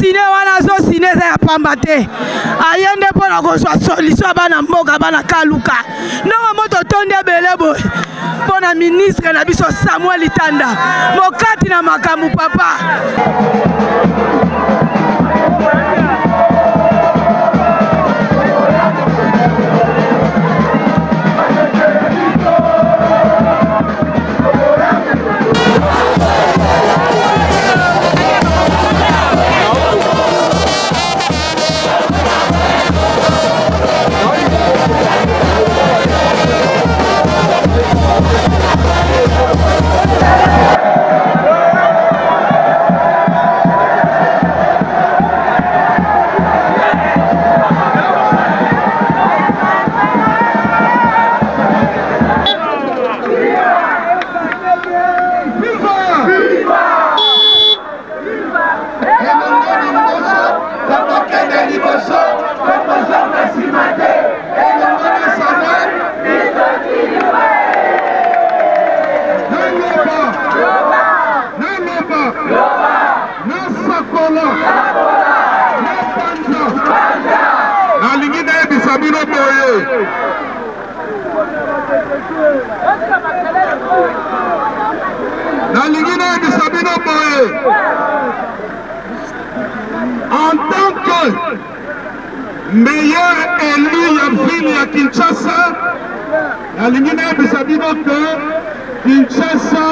sine wana zo sine za ya pamba te ayende pona ko solution bana mboka bana kaluka ndongo moto tonde belebo pona ministre na biso Samuel Itanda mokati na makamu papa. En tant que meilleur élu la ville de Kinshasa, la ligne de que Kinshasa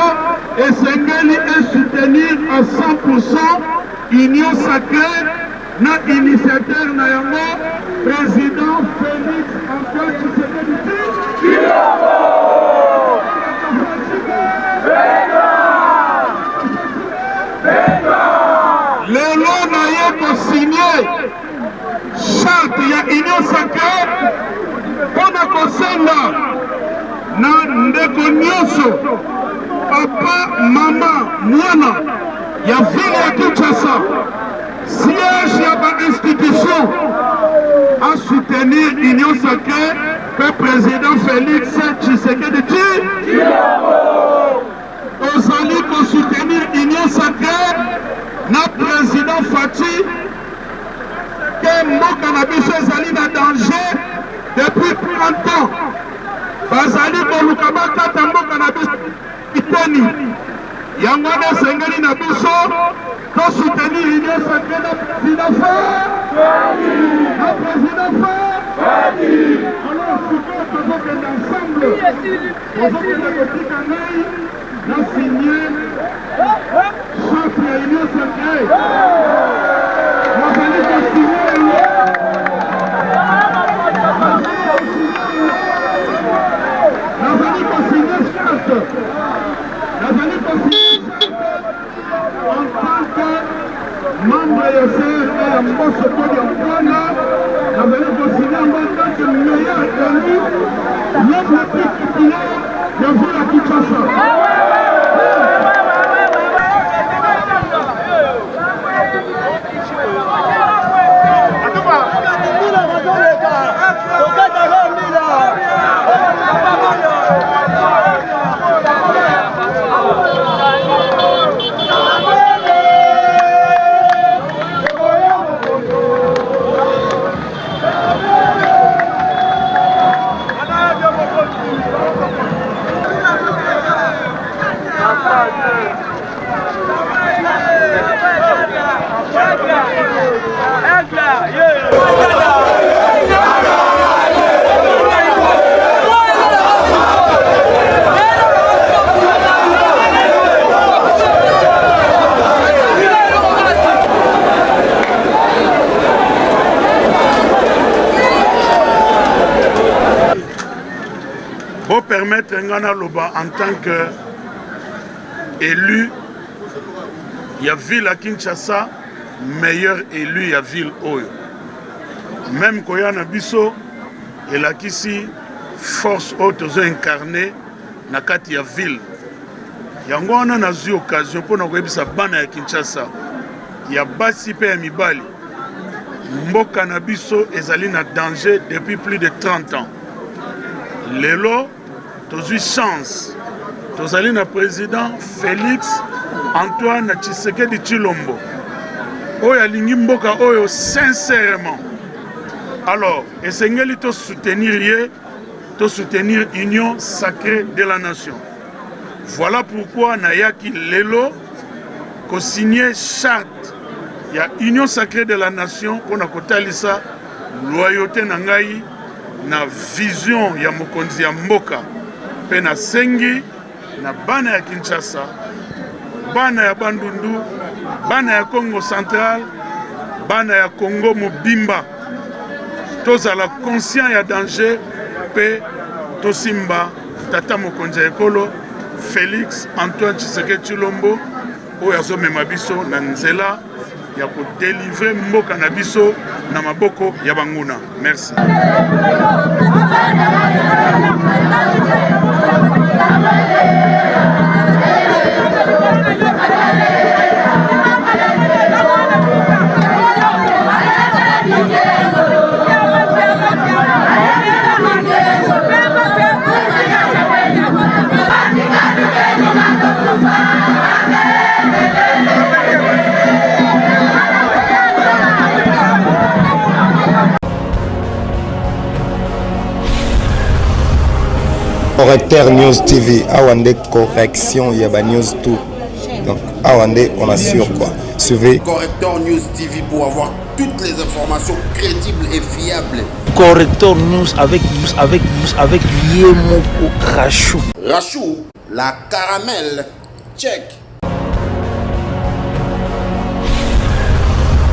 est Sengeli et soutenir à 100% Union Sacrée, notre initiateur Nayamo, président Félix Antoine Tshisekedi. Le long n'a pas signé charte ya Union Sacrée pour nous senda na ndeko nyonso papa mama mwana ya ville ya Kinshasa siège ya ba institution à soutenir Union Sacrée que président Félix Tshisekedi dit ozali ko soutenir Union Sacrée na président Fati que mboka na biso ezali na danger depuis 30 ans bazali koluka bakata mboka na biso iteni yango wana esengeli na biso to soutenir Union Sacrée na président Fati alors sikoyo tozokende ensemble tozokende kotika ngai na signé charte ya Union Sacrée nazali kosigné charte en tant que membre ya CRD ya mboso to ya mwana nazali kosigné en tant que meilleur élu l'homme le plus populaire ya ville ya Kinshasa. Pour permettre Ngana Loba en tant qu'élu, il y a ville à Kinshasa, meilleur élu, il y a ville Oyo. Même quand il y a un biso, il y a ici force haute incarnée dans la ville. Il y a une occasion pour nous dire que Kinshasa, il y a basi pe mibali. Mboka na biso ezali na danger depuis plus de 30 ans. Lelo, tu as chance. Tu as le président Félix Antoine Tshisekedi Tshilombo. oyo alingi mboka oyo sincèrement. Alors, esengeli to soutenir Union Sacrée de la Nation. Voilà pourquoi nayaki lelo ko signer charte ya Union Sacrée de la Nation pour na kotalisa loyauté na ngai na vision ya mokonzi ya mboka pe na sengi na bana ya Kinshasa, bana ya Bandundu, bana ya Congo Central, bana ya Congo Mobimba. Tozala conscient ya danger pe tosimba tata mokonzi ekolo Félix Antoine Tshisekedi Tshilombo oyo azomema biso na nzela ya kodélivrer mboka na biso na maboko ya banguna. Merci. Correcteur News TV, Awande correction, il y a news tout. Donc Awande, on assure quoi. Suivez Correcteur News TV pour avoir toutes les informations crédibles et fiables. Correcteur News avec Yemoko Rachou. Rachou, la caramel, check.